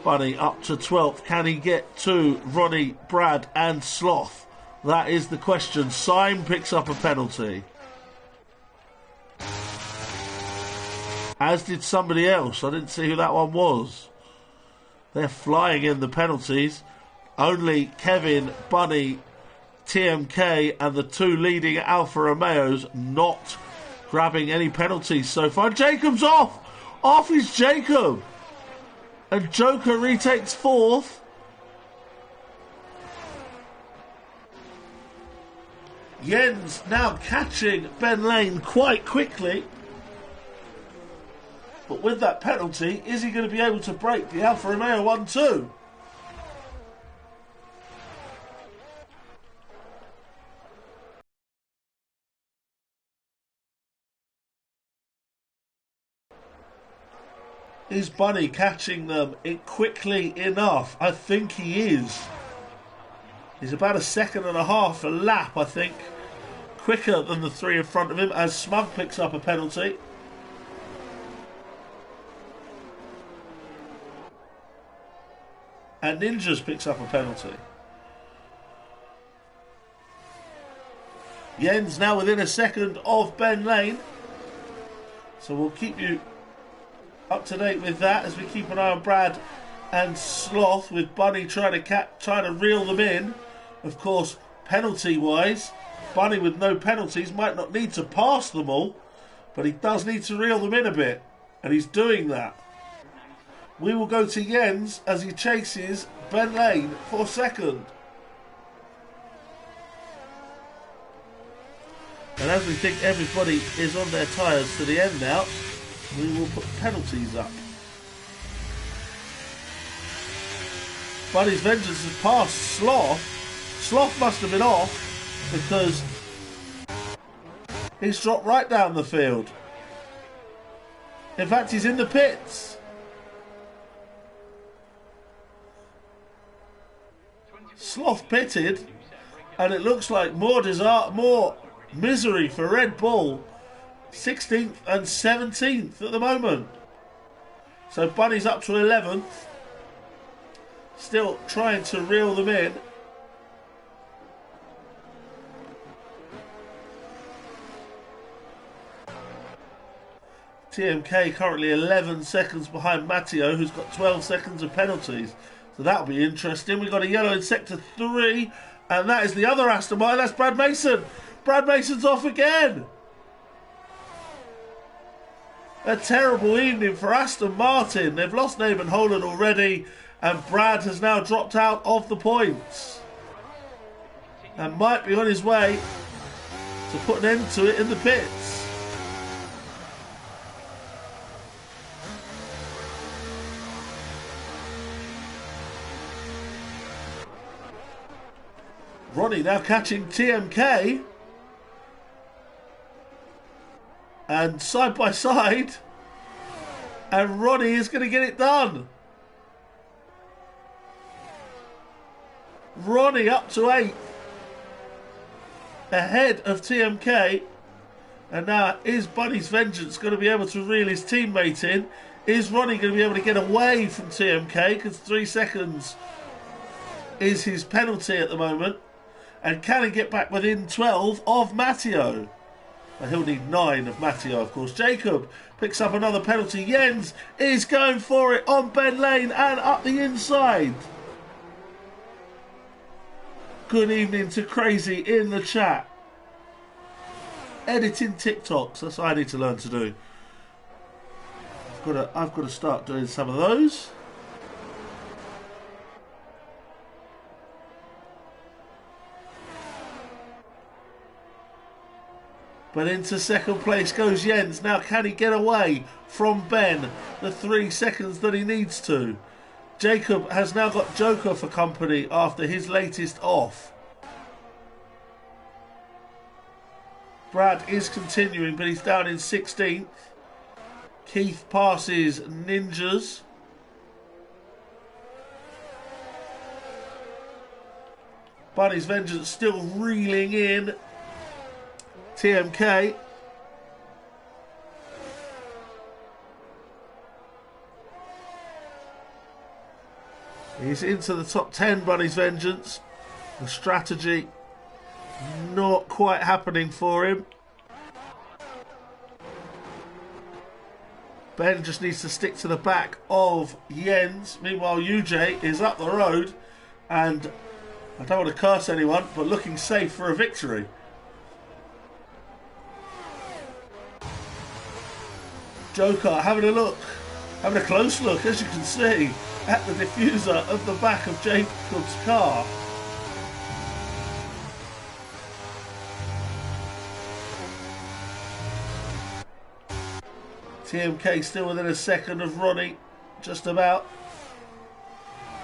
Bunny up to 12th. Can he get to Ronnie, Brad and Sloth? That is the question. Syme picks up a penalty. As did somebody else. I didn't see who that one was. They're flying in the penalties. Only Kevin, Bunny, TMK and the 2 leading Alfa Romeos not grabbing any penalties so far. Jacob's off! Off is Jacob! And Joker retakes 4th. Jens now catching Ben Lane quite quickly. But with that penalty, is he going to be able to break the Alfa Romeo 1-2? Is Bunny catching them quickly enough? I think he is. He's about 1.5 seconds a lap, I think. Quicker than the 3 in front of him as Smug picks up a penalty. And Ninjas picks up a penalty. Jens now within 1 second of Ben Lane. So we'll keep you up to date with that as we keep an eye on Brad and Sloth, with Bunny trying to reel them in. Of course, penalty-wise, Bunny with no penalties might not need to pass them all, but he does need to reel them in a bit, and he's doing that. We will go to Jens as he chases Ben Lane for 2nd. And as we think everybody is on their tyres to the end now, we will put penalties up. Bunny's Vengeance has passed Sloth. Sloth must have been off because he's dropped right down the field. In fact, he's in the pits. Sloth pitted, and it looks like more misery for Red Bull. 16th and 17th at the moment. So Bunny's up to 11th. Still trying to reel them in. TMK currently 11 seconds behind Matteo, who's got 12 seconds of penalties. So that'll be interesting. We've got a yellow in sector 3, and that is the other Aston Martin. That's Brad Mason. Brad Mason's off again. A terrible evening for Aston Martin. They've lost Naaman Holland already, and Brad has now dropped out of the points and might be on his way to put an end to it in the pits. Ronnie now catching TMK, and side by side, and Ronnie is going to get it done. Ronnie up to 8th, ahead of TMK, and now is Bunny's Vengeance going to be able to reel his teammate in? Is Ronnie going to be able to get away from TMK, because 3 seconds is his penalty at the moment? And can he get back within 12 of Matteo? Well, he'll need 9 of Matteo, of course. Jacob picks up another penalty. Jens is going for it on Ben Lane and up the inside. Good evening to Crazy in the chat. Editing TikToks, that's what I need to learn to do. I've got to start doing some of those. But into second place goes Jens. Now can he get away from Ben the 3 seconds that he needs to? Jacob has now got Joker for company after his latest off. Brad is continuing, but he's down in 16th. Keith passes Ninjas. Bunny's Vengeance still reeling in. TMK. He's into the top 10, Bunny's Vengeance. The strategy not quite happening for him. Ben just needs to stick to the back of Jens. Meanwhile, UJ is up the road, and I don't want to curse anyone, but looking safe for a victory. Joker having a close look, as you can see, at the diffuser of the back of Jacob's car. TMK still within a second of Ronnie, just about.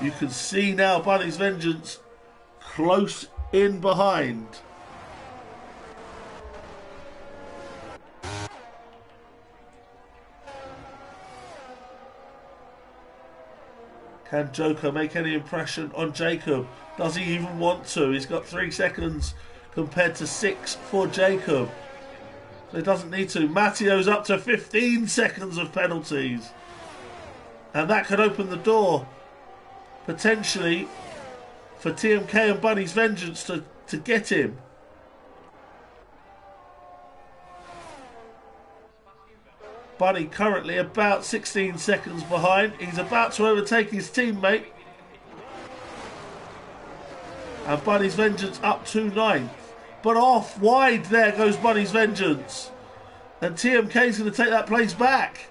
You can see now Bunny's Vengeance close in behind. Can Joker make any impression on Jacob? Does he even want to? He's got 3 seconds compared to 6 for Jacob. So he doesn't need to. Matteo's up to 15 seconds of penalties. And that could open the door, potentially, for TMK and Bunny's Vengeance to get him. Bunny currently about 16 seconds behind. He's about to overtake his teammate. And Bunny's Vengeance up to 9th. But off wide there goes Bunny's Vengeance. And TMK's going to take that place back.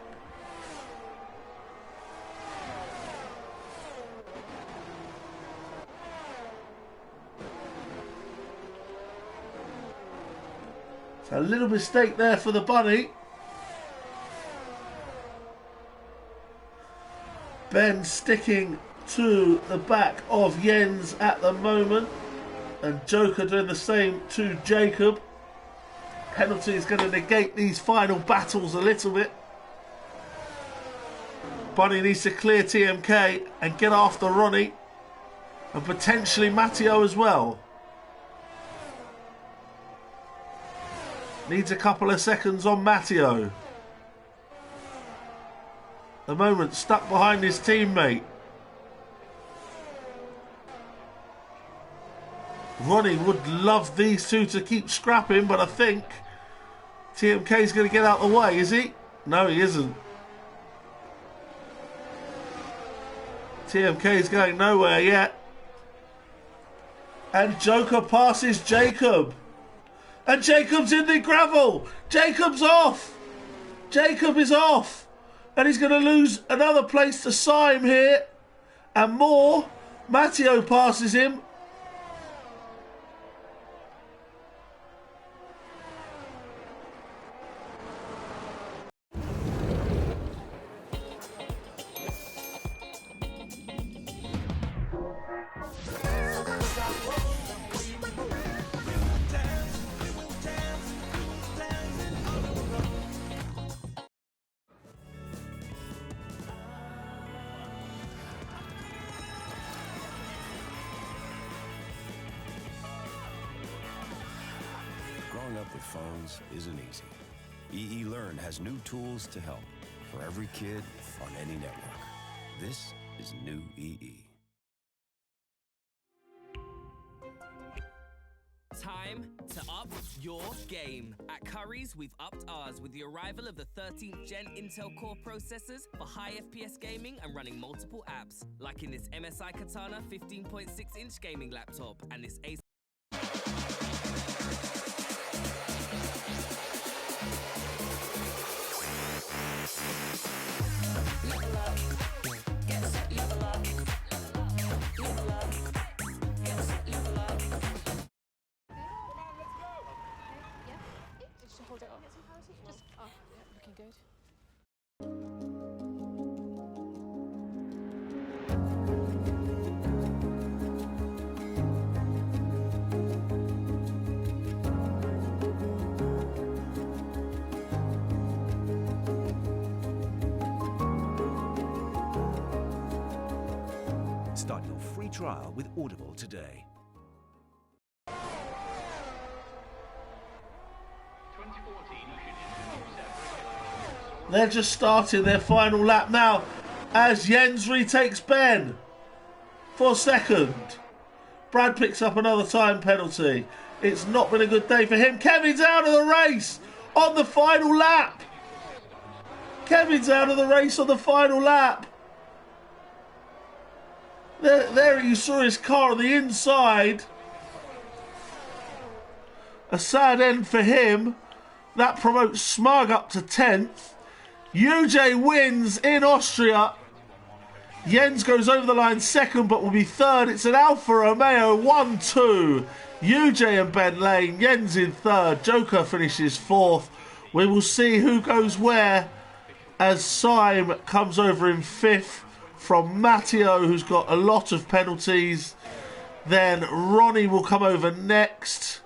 So a little mistake there for the Bunny. Ben sticking to the back of Jens at the moment. And Joker doing the same to Jacob. Penalty is going to negate these final battles a little bit. Bunny needs to clear TMK and get after Ronnie. And potentially Matteo as well. Needs a couple of seconds on Matteo. At the moment stuck behind his teammate. Ronnie would love these two to keep scrapping, but I think TMK is going to get out of the way, is he? No, he isn't. TMK is going nowhere yet. And Joker passes Jacob. And Jacob's in the gravel. Jacob's off. Jacob is off. And he's going to lose another place to Syme here. And more. Matteo passes him. Growing up with phones isn't easy. EE Learn has new tools to help for every kid on any network. This is new EE. Time to up your game. At Currys, we've upped ours with the arrival of the 13th Gen Intel Core processors for high FPS gaming and running multiple apps, like in this MSI Katana 15.6-inch gaming laptop and this Ace. Hold it up. Just, oh, yeah, looking good. Start your free trial with Audible today. They're just starting their final lap now as Jens retakes Ben for second. Brad picks up another time penalty. It's not been a good day for him. Kevin's out of the race on the final lap. Kevin's out of the race on the final lap. There you saw his car on the inside. A sad end for him. That promotes Smug up to 10th. UJ wins in Austria. Jens goes over the line second but will be third. It's an Alfa Romeo 1-2. UJ and Ben Lane. Jens in third. Joker finishes fourth. We will see who goes where as Syme comes over in fifth from Matteo, who's got a lot of penalties. Then Ronnie will come over next.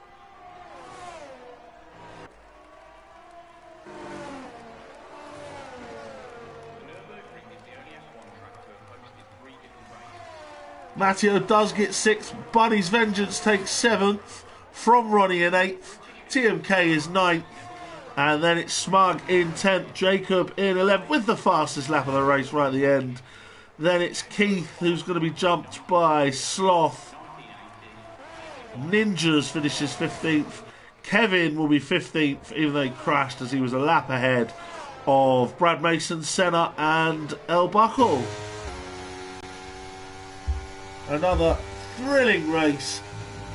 Matteo does get 6th. Bunny's Vengeance takes 7th from Ronnie in 8th. TMK is 9th. And then it's Smug in 10th. Jacob in 11th with the fastest lap of the race right at the end. Then it's Keith who's going to be jumped by Sloth. Ninjas finishes 15th. Kevin will be 15th even though he crashed as he was a lap ahead of Brad Mason, Senna and El Buckle. Another thrilling race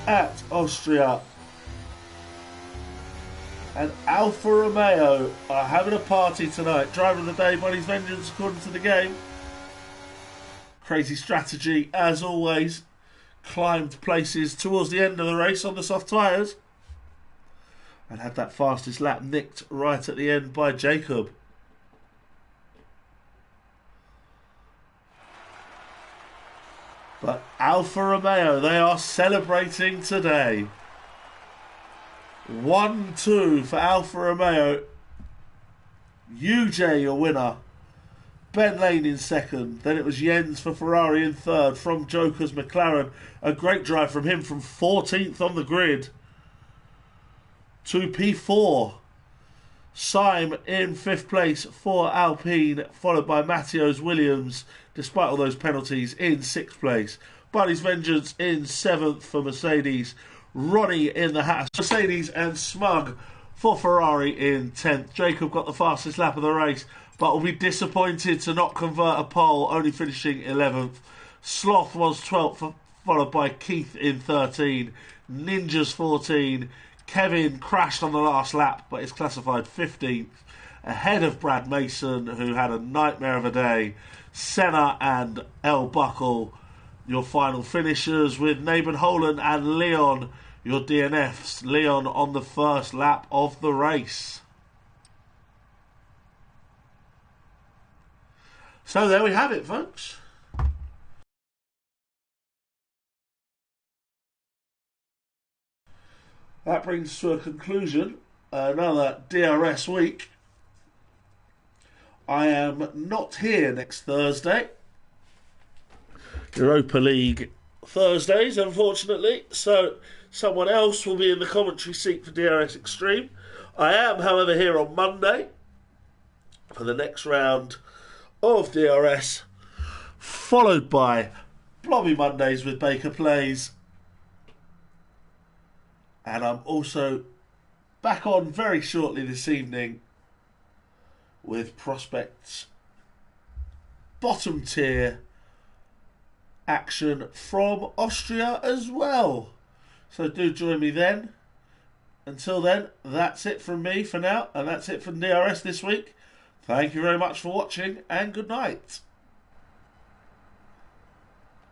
at Austria. And Alfa Romeo are having a party tonight. Driver of the day, Bunny's Vengeance, according to the game. Crazy strategy, as always. Climbed places towards the end of the race on the soft tyres. And had that fastest lap nicked right at the end by Jacob. But Alfa Romeo, they are celebrating today. 1-2 for Alfa Romeo. UJ, your winner. Ben Lane in second. Then it was Jens for Ferrari in third. From Joker's McLaren. A great drive from him from 14th on the grid to P4. Syme in 5th place for Alpine, followed by Matheos Williams, despite all those penalties, in 6th place. Buddy's Vengeance in 7th for Mercedes. Ronnie in the Haas Mercedes, and Smug for Ferrari in 10th. Jacob got the fastest lap of the race, but will be disappointed to not convert a pole, only finishing 11th. Sloth was 12th, followed by Keith in 13. Ninjas 14. Kevin crashed on the last lap, but is classified 15th, ahead of Brad Mason, who had a nightmare of a day. Senna and El Buckle, your final finishers, with Naben Holan and Leon, your DNFs. Leon on the first lap of the race. So there we have it, folks. That brings us to a conclusion. Another DRS week. I am not here next Thursday. Europa League Thursdays, unfortunately. So someone else will be in the commentary seat for DRS eXtreme. I am, however, here on Monday for the next round of DRS, followed by Blobby Mondays with Baker Plays. And I'm also back on very shortly this evening with Prospects bottom tier action from Austria as well. So do join me then. Until then, that's it from me for now, and that's it from DRS this week. Thank you very much for watching, and good night.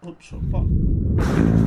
Oops, wrong button.